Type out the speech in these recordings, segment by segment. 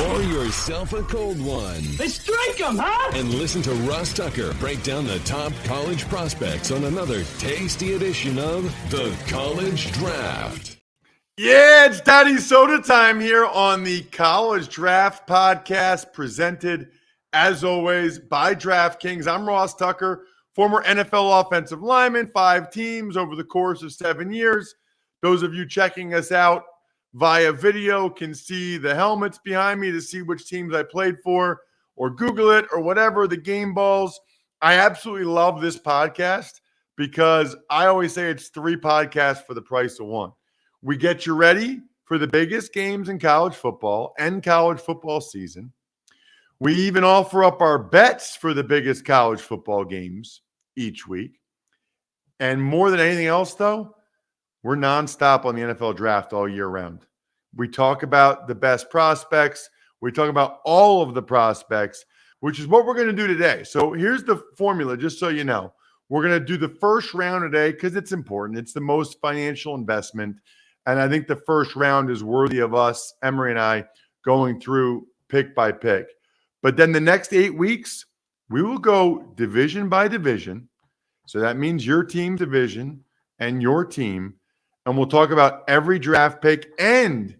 Pour yourself a cold one. Let's drink them, huh? And listen to Ross Tucker break down the top college prospects on another tasty edition of The College Draft. Yeah, it's Daddy Soda time here on the College Draft Podcast, presented, as always, by DraftKings. I'm Ross Tucker, former NFL offensive lineman, 5 teams over the course of 7 years. Those of you checking us out via video can see the helmets behind me to see which teams I played for, or Google it, or whatever, the game balls. I absolutely love this podcast because I always say it's 3 podcasts for the price of 1. We get you ready for the biggest games in college football and college football season. We even offer up our bets for the biggest college football games each week. And more than anything else, though, we're nonstop on the NFL draft all year round. We talk about the best prospects. We talk about all of the prospects, which is what we're going to do today. So here's the formula, just so you know. We're going to do the first round today because it's important. It's the most financial investment. And I think the first round is worthy of us, Emory and I, going through pick by pick. But then the next 8 weeks, we will go division by division. So that means your team's division and your team. And we'll talk about every draft pick. And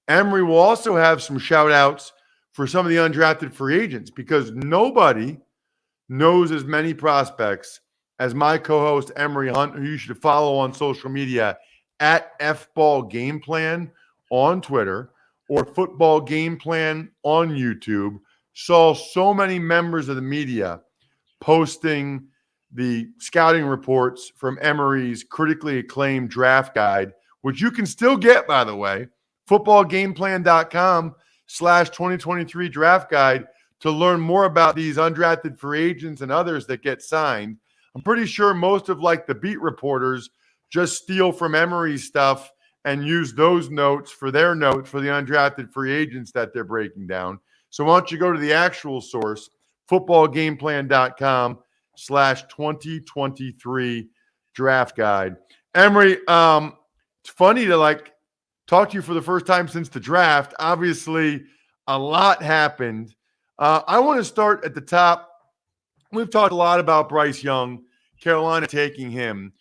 Emory will also have some shout outs for some of the undrafted free agents because nobody knows as many prospects as my co-host Emory Hunt, who you should follow on social media at FBall Game Plan on Twitter or Football Game Plan on YouTube. Saw so many members of the media posting the scouting reports from Emory's critically acclaimed draft guide, which you can still get, by the way, footballgameplan.com/2023 draft guide to learn more about these undrafted free agents and others that get signed. I'm pretty sure most of the beat reporters just steal from Emory's stuff and use those notes for their notes for the undrafted free agents that they're breaking down. So why don't you go to the actual source, footballgameplan.com/2023 draft guide. Emory, it's funny to talk to you for the first time since the draft. Obviously, a lot happened. I want to start at the top. We've talked a lot about Bryce Young, Carolina taking him.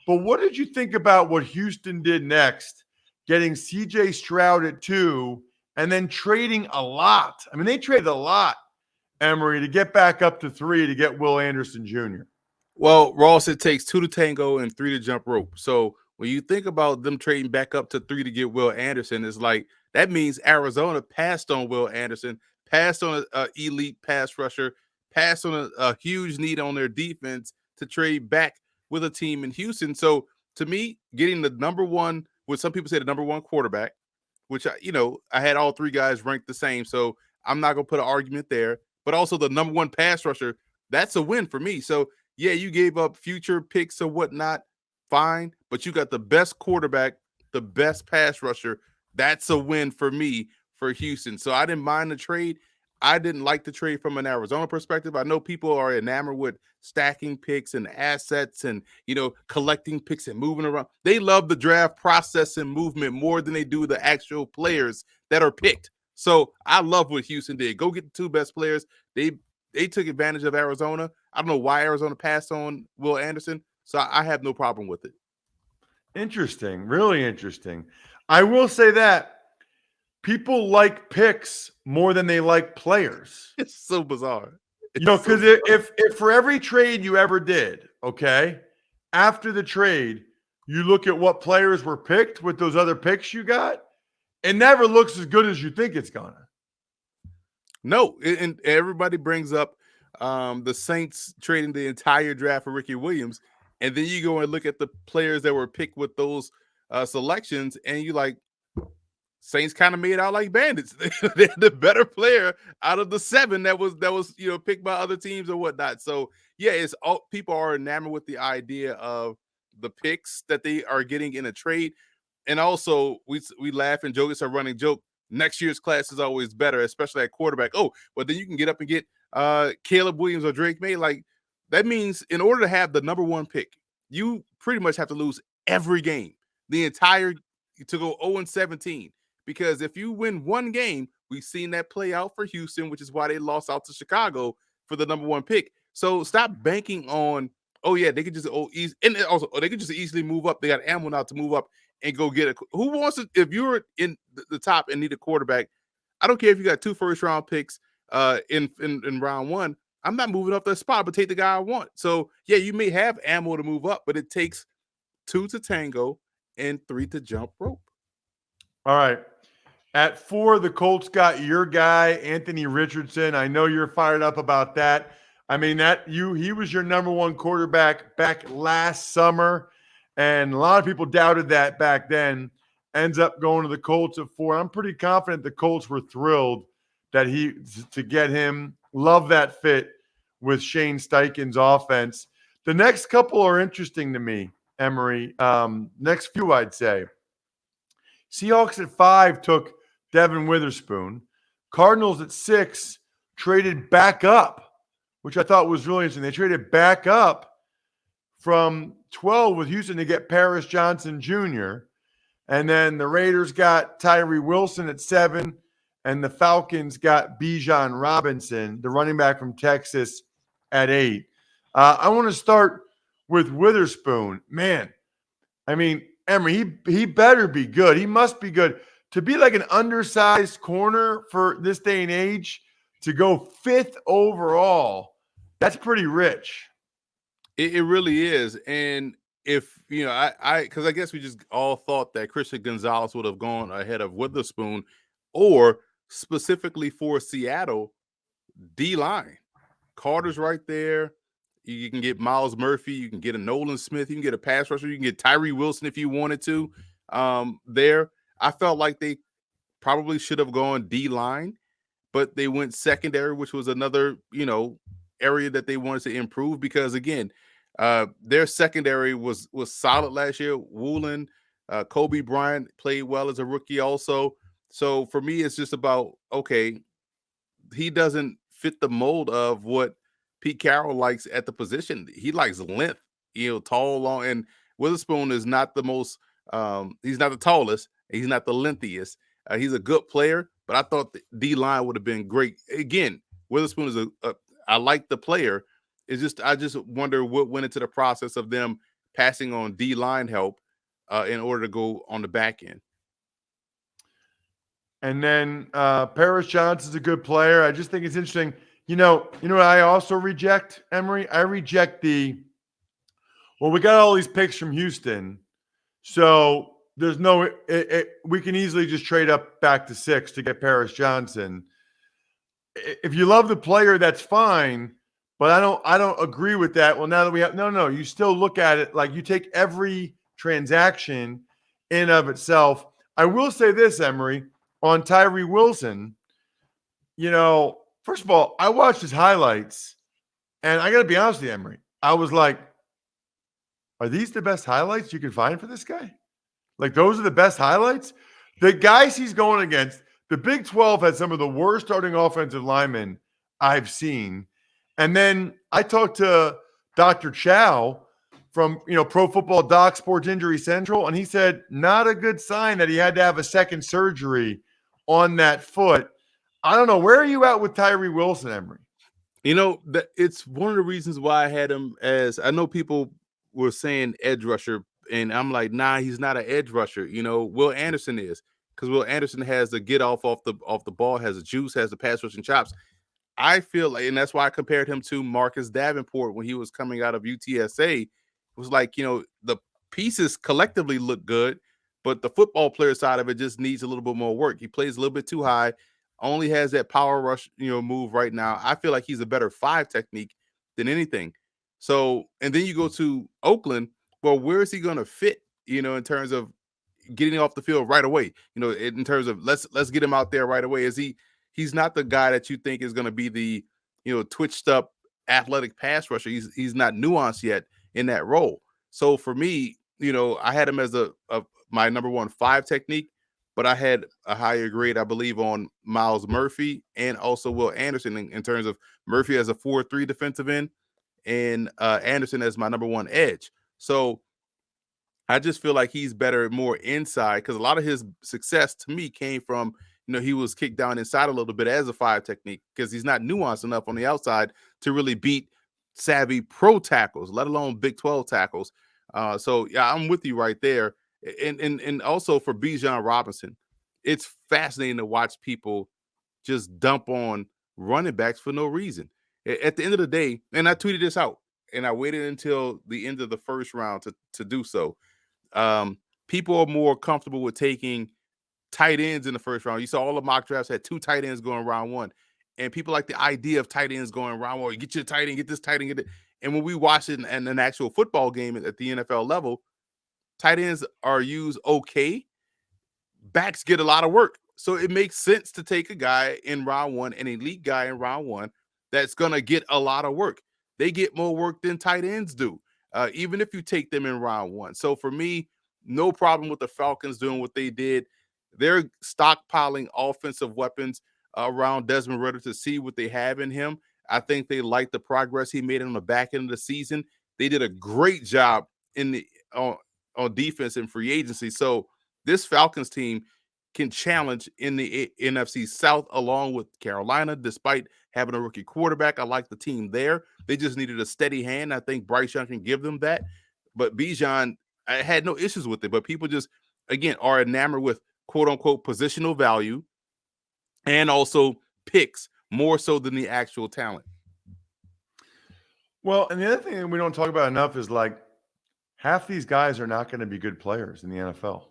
But what did you think about what Houston did next, getting C.J. Stroud at 2 and then trading a lot? I mean, they traded a lot, Emory, to get back up to 3 to get Will Anderson Jr. Well, Ross, it takes 2 to tango and 3 to jump rope. So when you think about them trading back up to 3 to get Will Anderson, it's like that means Arizona passed on Will Anderson, passed on an elite pass rusher, passed on a huge need on their defense to trade back with a team in Houston. So to me, getting the number 1, what some people say the number 1 quarterback, which I had all 3 guys ranked the same. So I'm not going to put an argument there, but also the number 1 pass rusher, that's a win for me. So yeah, you gave up future picks or whatnot, fine, but you got the best quarterback, the best pass rusher. That's a win for me for Houston. So I didn't mind the trade. I didn't like the trade from an Arizona perspective. I know people are enamored with stacking picks and assets and, collecting picks and moving around. They love the draft process and movement more than they do the actual players that are picked. So I love what Houston did. Go get the 2 best players. They took advantage of Arizona. I don't know why Arizona passed on Will Anderson, so I have no problem with it. Interesting. Really interesting. I will say that people like picks more than they like players. It's so bizarre. Because if for every trade you ever did, okay, after the trade, you look at what players were picked with those other picks you got, it never looks as good as you think it's gonna. No, and everybody brings up the Saints trading the entire draft for Ricky Williams, and then you go and look at the players that were picked with those selections, and you like, Saints kind of made out like bandits. They're the better player out of the 7 that was picked by other teams or whatnot. So yeah, it's all people are enamored with the idea of the picks that they are getting in a trade, and also we laugh and joke. It's a running joke. Next year's class is always better, especially at quarterback. Oh, but then you can get up and get Caleb Williams or Drake May. Like that means in order to have the number 1 pick, you pretty much have to lose every game, the entire to go 0-17. Because if you win one game, We've seen that play out for Houston, which is why they lost out to Chicago for the number 1 pick. So stop banking on, oh yeah, they could just and also they could just easily move up. They got ammo now to move up and go get who wants to. If you're in the top and need a quarterback, I don't care if you got 2 first-round picks in round 1. I'm not moving up that spot, but take the guy I want. So yeah, you may have ammo to move up, but it takes 2 to tango and 3 to jump rope. All right. At 4, the Colts got your guy, Anthony Richardson. I know you're fired up about that. I mean, he was your number 1 quarterback back last summer, and a lot of people doubted that back then. Ends up going to the Colts at 4. I'm pretty confident the Colts were thrilled that to get him. Love that fit with Shane Steichen's offense. The next couple are interesting to me, Emory. Next few, I'd say. Seahawks at 5 took Devon Witherspoon. Cardinals at 6 traded back up, which I thought was really interesting. They traded back up from 12 with Houston to get Paris Johnson Jr. And then the Raiders got Tyree Wilson at 7, and the Falcons got Bijan Robinson, the running back from Texas, at 8. I want to start with Witherspoon. Man, I mean, Emory, he better be good. He must be good. To be like an undersized corner for this day and age, to go 5th overall, that's pretty rich. It really is. And if, because I guess we just all thought that Christian Gonzalez would have gone ahead of Witherspoon, or specifically for Seattle, D-line. Carter's right there. You can get Miles Murphy. You can get a Nolan Smith. You can get a pass rusher. You can get Tyree Wilson if you wanted to. There, I felt like they probably should have gone D-line, but they went secondary, which was another, area that they wanted to improve because, again, their secondary was solid last year. Woolen, Kobe Bryant played well as a rookie also. So for me, it's just about, okay, he doesn't fit the mold of what Pete Carroll likes at the position. He likes length, tall, long, and Witherspoon is not the most, he's not the tallest, he's not the lengthiest. He's a good player, but I thought the D-line would have been great. Again, Witherspoon is I like the player. It's just, I just wonder what went into the process of them passing on D-line help in order to go on the back end. And then Paris Johnson's a good player. I just think it's interesting. You know what I also reject, Emory? I reject we got all these picks from Houston, so there's no we can easily just trade up back to 6 to get Paris Johnson. If you love the player, that's fine, but I don't agree with that. Well, now that we have no, you still look at it like you take every transaction in of itself. I will say this, Emory, on Tyree Wilson, first of all, I watched his highlights, and I got to be honest with you, Emory. I was like, are these the best highlights you can find for this guy? Like, those are the best highlights? The guys he's going against, the Big 12 had some of the worst starting offensive linemen I've seen. And then I talked to Dr. Chow from, Pro Football Doc Sports Injury Central, and he said not a good sign that he had to have a second surgery on that foot. I don't know. Where are you at with Tyree Wilson, Emory? It's one of the reasons why I had him as, I know people were saying edge rusher, and I'm like, nah, he's not an edge rusher. Will Anderson is, because Will Anderson has the get off the ball, has the juice, has the pass rushing chops. I feel like, and that's why I compared him to Marcus Davenport when he was coming out of UTSA. It was like, the pieces collectively look good, but the football player side of it just needs a little bit more work. He plays a little bit too high, only has that power rush, move right now. I feel like he's a better 5 technique than anything. So, and then you go to Oakland. Well, where is he going to fit, in terms of getting off the field right away? In terms of let's get him out there right away. He's not the guy that you think is going to be the, twitched up athletic pass rusher. He's not nuanced yet in that role. So for me, I had him as my number 1 5 technique, but I had a higher grade, I believe, on Miles Murphy and also Will Anderson in terms of Murphy as a 4-3 defensive end and Anderson as my number 1 edge. So I just feel like he's better, more inside, because a lot of his success to me came from he was kicked down inside a little bit as a 5 technique because he's not nuanced enough on the outside to really beat savvy pro tackles, let alone Big 12 tackles. So yeah, I'm with you right there. And also for Bijan Robinson, it's fascinating to watch people just dump on running backs for no reason. At the end of the day, and I tweeted this out, and I waited until the end of the first round to do so. People are more comfortable with taking tight ends in the first round. You saw all the mock drafts had 2 tight ends going round 1. And people like the idea of tight ends going round 1. You get your tight end, get this tight end, get it. And when we watch it in an actual football game at the NFL level, tight ends are used okay. Backs get a lot of work. So it makes sense to take a guy in round 1, an elite guy in round 1, that's going to get a lot of work. They get more work than tight ends do, even if you take them in round 1. So for me, no problem with the Falcons doing what they did. They're stockpiling offensive weapons around Desmond Ridder to see what they have in him. I think they like the progress he made on the back end of the season. They did a great job on defense and free agency. So this Falcons team can challenge in the NFC South along with Carolina, despite having a rookie quarterback. I like the team there. They just needed a steady hand. I think Bryce Young can give them that. But Bijan, I had no issues with it. But people just, again, are enamored with quote-unquote positional value and also picks more so than the actual talent. Well, and the other thing that we don't talk about enough is like half these guys are not going to be good players in the NFL.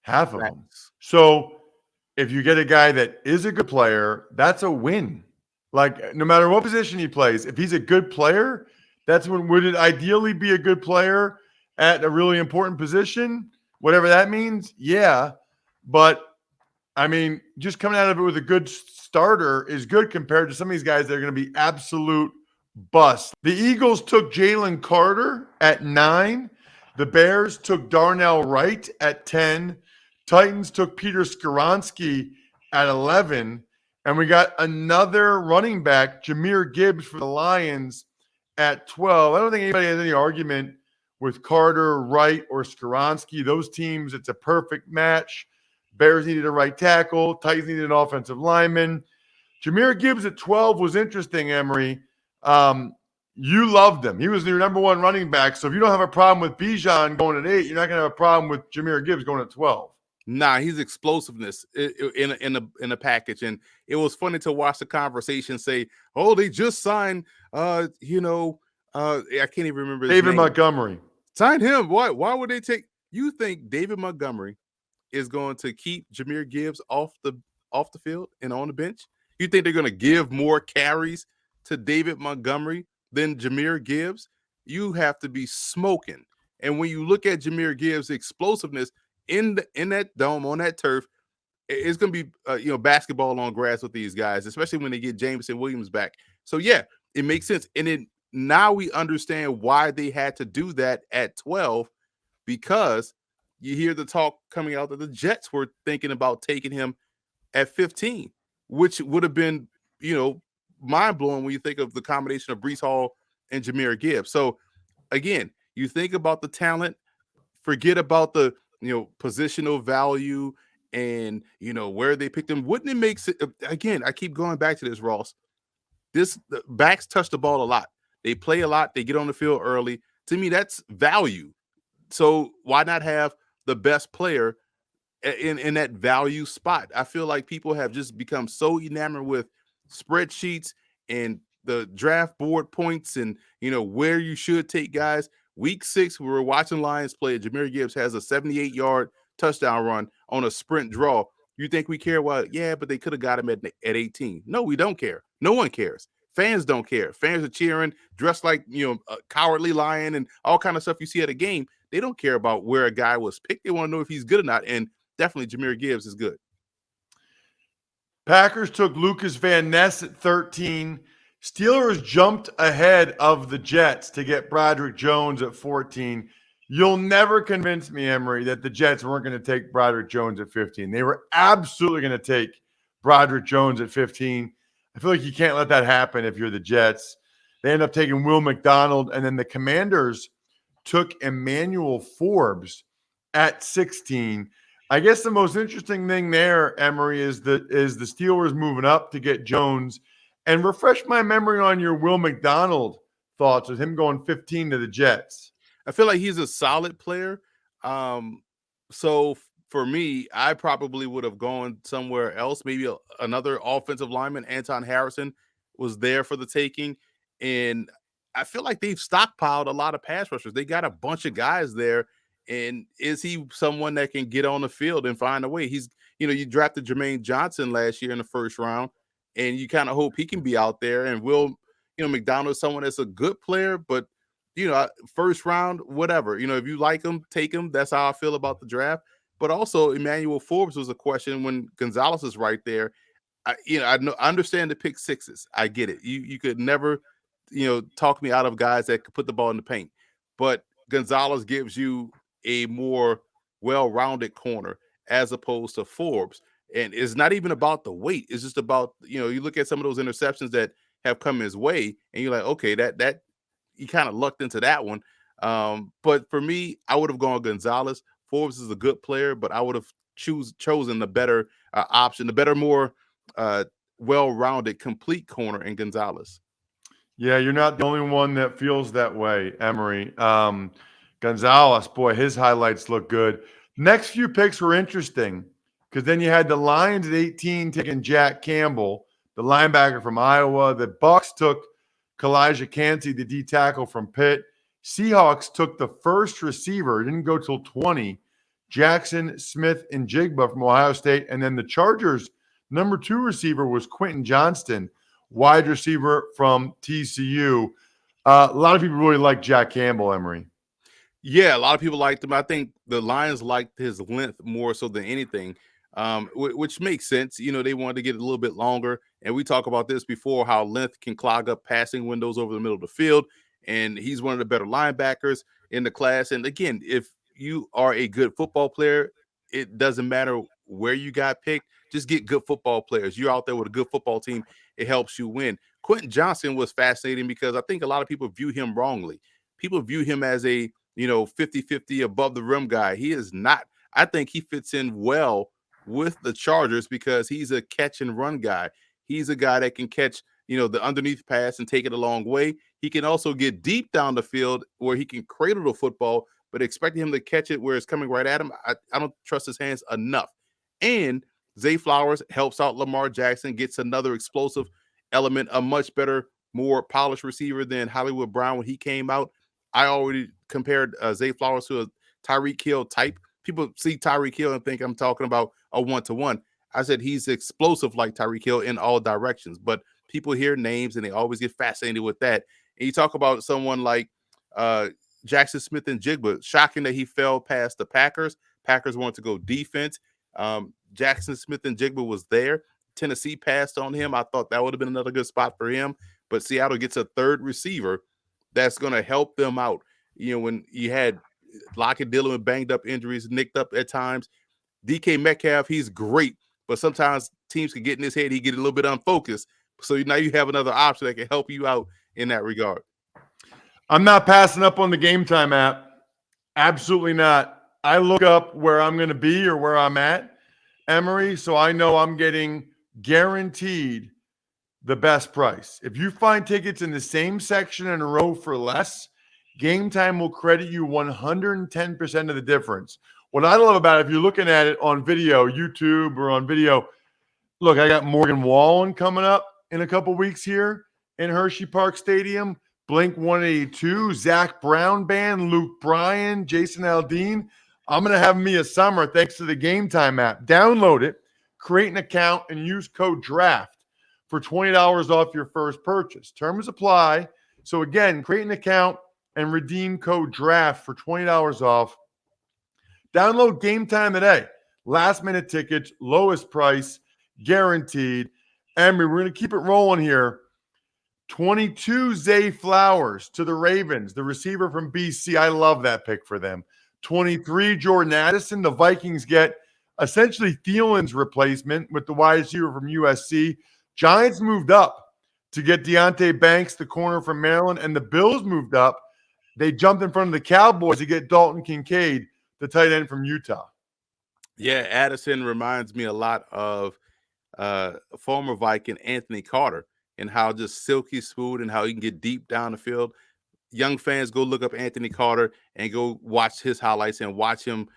Half of them. So if you get a guy that is a good player, that's a win. Like no matter what position he plays, if he's a good player, that's when would it ideally be a good player at a really important position, whatever that means. Yeah. But I mean, just coming out of it with a good starter is good compared to some of these guys that are going to be absolute busts. The Eagles took Jalen Carter at 9. The Bears took Darnell Wright at 10. Titans took Peter Skoronski at 11. And we got another running back, Jahmyr Gibbs for the Lions at 12. I don't think anybody has any argument with Carter, Wright, or Skoronski. Those teams, it's a perfect match. Bears needed a right tackle. Titans needed an offensive lineman. Jahmyr Gibbs at 12 was interesting, Emory. You loved him. He was your number 1 running back. So if you don't have a problem with Bijan going at 8, you're not going to have a problem with Jahmyr Gibbs going at 12. Nah, he's explosiveness in a package. And it was funny to watch the conversation say, oh, they just signed, I can't even remember his David name. Montgomery. Signed him. Why would they take? You think David Montgomery is going to keep Jahmyr Gibbs off the field and on the bench? You think they're going to give more carries to David Montgomery than Jahmyr Gibbs? You have to be smoking. And when you look at Jahmyr Gibbs' explosiveness in that dome on that turf, it's going to be basketball on grass with these guys, especially when they get Jameson Williams back. So yeah, it makes sense. And now we understand why they had to do that at 12, because you hear the talk coming out that the Jets were thinking about taking him at 15, which would have been, mind-blowing when you think of the combination of Breece Hall and Jahmyr Gibbs. So again, you think about the talent, forget about the positional value and where they picked him. Wouldn't it make sense? Again, I keep going back to this, Ross. The backs touch the ball a lot. They play a lot. They get on the field early. To me, that's value. So why not have the best player in that value spot? I feel like people have just become so enamored with spreadsheets and the draft board points and where you should take guys. Week 6, we were watching Lions play. Jahmyr Gibbs has a 78-yard touchdown run on a sprint draw. You think we care? Well, yeah, but they could have got him at 18. No, we don't care. No one cares. Fans don't care. Fans are cheering, dressed like a cowardly lion and all kind of stuff you see at a game. They don't care about where a guy was picked. They want to know if he's good or not. And definitely Jahmyr Gibbs is good. Packers took Lucas Van Ness at 13. Steelers jumped ahead of the Jets to get Broderick Jones at 14. You'll never convince me, Emory, that the Jets weren't going to take Broderick Jones at 15. They were absolutely going to take Broderick Jones at 15. I feel like you can't let that happen if you're the Jets. They end up taking Will McDonald, and then the Commanders took Emmanuel Forbes at 16. I guess the most interesting thing there, Emory, is the Steelers moving up to get Jones. And refresh my memory on your Will McDonald thoughts with him going 15 to the Jets. I feel like he's a solid player. So for me, I probably would have gone somewhere else. Maybe another offensive lineman, Anton Harrison, was there for the taking. And I feel like they've stockpiled a lot of pass rushers. They got a bunch of guys there. And is he someone that can get on the field and find a way? He's, you drafted Jermaine Johnson last year in the first round, and you kind of hope he can be out there. And McDonald is someone that's a good player, but first round, whatever. If you like him, take him. That's how I feel about the draft. But also, Emmanuel Forbes was a question when Gonzalez is right there. I understand the pick sixes. I get it. You could never, talk me out of guys that could put the ball in the paint. But Gonzalez gives you a more well-rounded corner as opposed to Forbes. And it's not even about the weight. It's just about, you look at some of those interceptions that have come his way, and you're like, okay, that he kind of lucked into that one. But for me, I would have gone Gonzalez. Forbes is a good player, but I would have chosen the better option, the better, more well-rounded, complete corner in Gonzalez. Yeah, you're not the only one that feels that way, Emory. Gonzalez, boy, his highlights look good. Next few picks were interesting because then you had the Lions at 18 taking Jack Campbell, the linebacker from Iowa. The Bucs took Kalijah Cansey, the D tackle from Pitt. Seahawks took the first receiver, didn't go till 20, Jackson Smith-Njigba from Ohio State. And then the Chargers' number 2 receiver was Quentin Johnston, wide receiver from TCU. A lot of people really like Jack Campbell, Emory. Yeah, a lot of people liked him. I think the Lions liked his length more so than anything, which makes sense. They wanted to get a little bit longer. And we talk about this before, how length can clog up passing windows over the middle of the field. And he's one of the better linebackers in the class. And again, if you are a good football player, it doesn't matter where you got picked. Just get good football players. You're out there with a good football team. It helps you win. Quentin Johnston was fascinating because I think a lot of people view him wrongly. People view him as a 50-50 above the rim guy. He is not. I think he fits in well with the Chargers because he's a catch and run guy. He's a guy that can catch, the underneath pass and take it a long way. He can also get deep down the field where he can cradle the football, but expecting him to catch it where it's coming right at him, I don't trust his hands enough. And Zay Flowers helps out Lamar Jackson, gets another explosive element, a much better, more polished receiver than Hollywood Brown when he came out. I already compared Zay Flowers to a Tyreek Hill type. People see Tyreek Hill and think I'm talking about a one-to-one. I said he's explosive like Tyreek Hill in all directions, but people hear names and they always get fascinated with that. And you talk about someone like Jackson Smith-Njigba. Shocking that he fell past the Packers. Packers wanted to go defense. Jackson Smith-Njigba was there. Tennessee passed on him. I thought that would have been another good spot for him. But Seattle gets a third receiver that's going to help them out. When you had Lockett dealing with banged up injuries, nicked up at times, DK Metcalf, he's great. But sometimes teams can get in his head. He get a little bit unfocused. So now you have another option that can help you out in that regard. I'm not passing up on the Game Time app. Absolutely not. I look up where I'm going to be or where I'm at, Emory, so I know I'm getting guaranteed the best price. If you find tickets in the same section in a row for less, Game Time will credit you 110% of the difference. What I love about it, if you're looking at it on video, YouTube or on video, look, I got Morgan Wallen coming up in a couple weeks here in Hershey Park Stadium. Blink 182, Zach Brown Band, Luke Bryan, Jason Aldean. I'm going to have me a summer thanks to the Game Time app. Download it, create an account, and use code DRAFT for $20 off your first purchase. Terms apply. So again, create an account and redeem code DRAFT for $20 off. Download Game Time today. Last minute tickets, lowest price, guaranteed. Emory, we're going to keep it rolling here. 22 Zay Flowers to the Ravens, the receiver from BC. I love that pick for them. 23 Jordan Addison. The Vikings get essentially Thielen's replacement with the wide receiver from USC. Giants moved up to get Deonte Banks, the corner from Maryland, and the Bills moved up. They jumped in front of the Cowboys to get Dalton Kincaid, the tight end from Utah. Yeah, Addison reminds me a lot of former Viking Anthony Carter and how just silky smooth and how he can get deep down the field. Young fans, go look up Anthony Carter and go watch his highlights and watch him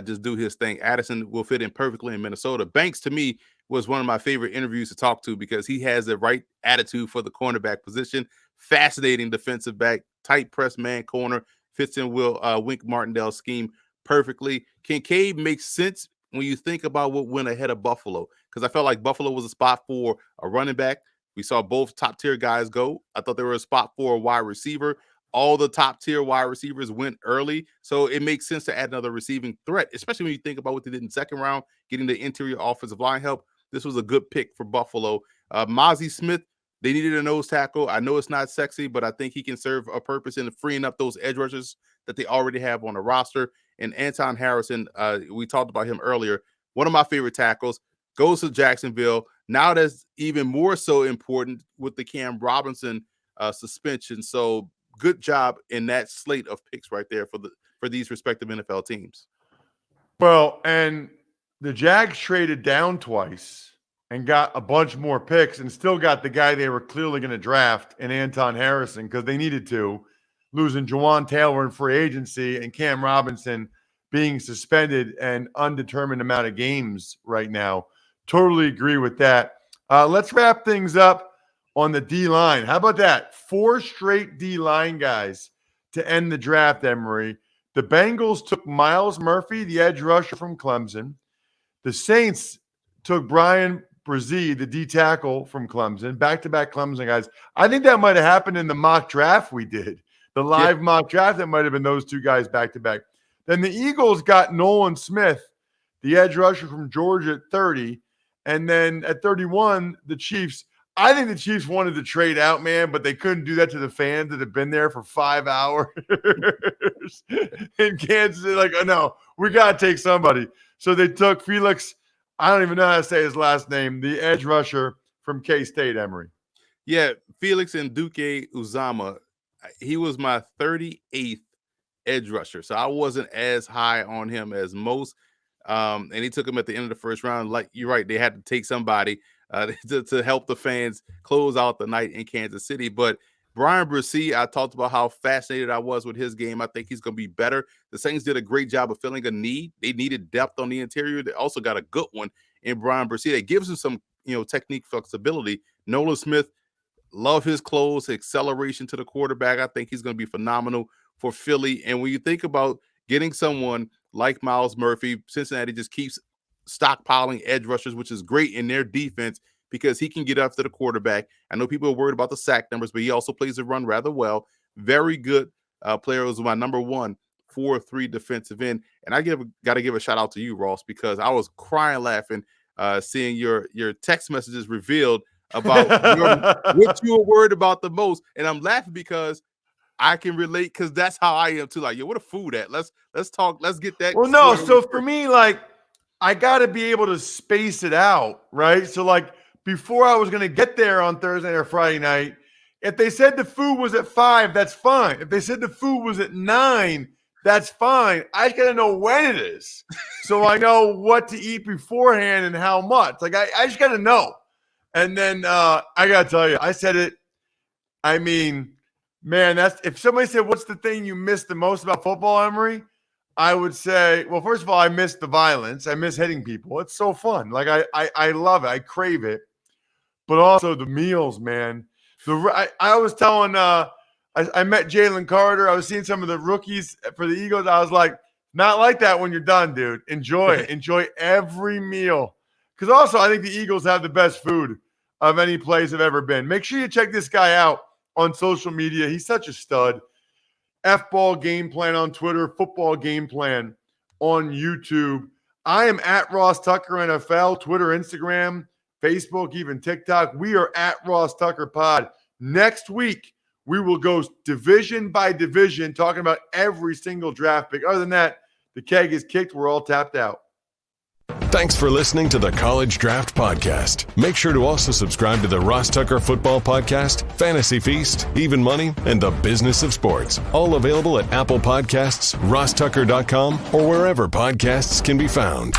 just do his thing. Addison will fit in perfectly in Minnesota. Banks, to me, was one of my favorite interviews to talk to because he has the right attitude for the cornerback position. Fascinating defensive back, tight press man corner, fits in Wink Martindale's scheme perfectly. Kincaid makes sense when you think about what went ahead of Buffalo, because I felt like Buffalo was a spot for a running back. We saw both top tier guys go. I thought they were a spot for a wide receiver. All the top tier wide receivers went early. So it makes sense to add another receiving threat, especially when you think about what they did in the second round, getting the interior offensive line help. This was a good pick for Buffalo. Mozzie Smith, they needed a nose tackle. I know it's not sexy, but I think he can serve a purpose in freeing up those edge rushers that they already have on the roster. And Anton Harrison, we talked about him earlier, one of my favorite tackles, goes to Jacksonville. Now that's even more so important with the Cam Robinson suspension. So good job in that slate of picks right there for these respective NFL teams. Well, and the Jags traded down twice and got a bunch more picks and still got the guy they were clearly going to draft in Anton Harrison because they needed to, losing Jawan Taylor in free agency and Cam Robinson being suspended and undetermined amount of games right now. Totally agree with that. Let's wrap things up on the D-line. How about that? 4 straight D-line guys to end the draft, Emory. The Bengals took Miles Murphy, the edge rusher from Clemson. The Saints took Brian Brzee, the D tackle from Clemson. Back-to-back Clemson guys. I think that might have happened in the mock draft we did. The live mock draft, that might have been those 2 guys back-to-back. Then the Eagles got Nolan Smith, the edge rusher from Georgia at 30. And then at 31, the Chiefs. I think the Chiefs wanted to trade out, man, but they couldn't do that to the fans that have been there for 5 hours in Kansas City. Like, oh, no, we got to take somebody. So they took Felix, I don't even know how to say his last name, the edge rusher from K-State, Emory. Yeah, Felix Nduke Uzama, he was my 38th edge rusher. So I wasn't as high on him as most. And he took him at the end of the first round. Like, you're right, they had to take somebody to help the fans close out the night in Kansas City. But Brian Brzee, I talked about how fascinated I was with his game. I think he's going to be better. The Saints did a great job of filling a need. They needed depth on the interior. They also got a good one in Brian Brzee that gives him some, technique flexibility. Nolan Smith, love his close, acceleration to the quarterback. I think he's going to be phenomenal for Philly. And when you think about getting someone like Miles Murphy, Cincinnati just keeps stockpiling edge rushers, which is great in their defense because he can get after the quarterback. I know people are worried about the sack numbers, but he also plays the run rather well. Very good player. Was my number 1 4-3 defensive end. And I got to give a shout out to you, Ross, because I was crying laughing seeing your text messages revealed about what you were worried about the most. And I'm laughing because I can relate because that's how I am too. Like, yo, what a food at? Let's talk. Let's get that. Well, no. So for me, like, I got to be able to space it out, right? So like before I was going to get there on Thursday or Friday night, if they said the food was at 5, that's fine. If they said the food was at 9, that's fine. I just got to know when it is. So I know what to eat beforehand and how much. Like I just got to know. And then I got to tell you, I said it. I mean, man, that's if somebody said, what's the thing you miss the most about football, Emory? I would say, well, first of all, I miss the violence. I miss hitting people. It's so fun. Like I love it. I crave it. But also the meals, man. I was telling I met Jalen Carter. I was seeing some of the rookies for the Eagles. I was like, not like that when you're done, dude. Enjoy it. Enjoy every meal. Because also, I think the Eagles have the best food of any place I've ever been. Make sure you check this guy out on social media. He's such a stud. F-Ball Game Plan on Twitter, Football Game Plan on YouTube. I am at Ross Tucker NFL, Twitter, Instagram, Facebook, even TikTok. We are at Ross Tucker Pod. Next week, we will go division by division, talking about every single draft pick. Other than that, the keg is kicked. We're all tapped out. Thanks for listening to the College Draft Podcast. Make sure to also subscribe to the Ross Tucker Football Podcast, Fantasy Feast, Even Money, and The Business of Sports. All available at Apple Podcasts, rosstucker.com, or wherever podcasts can be found.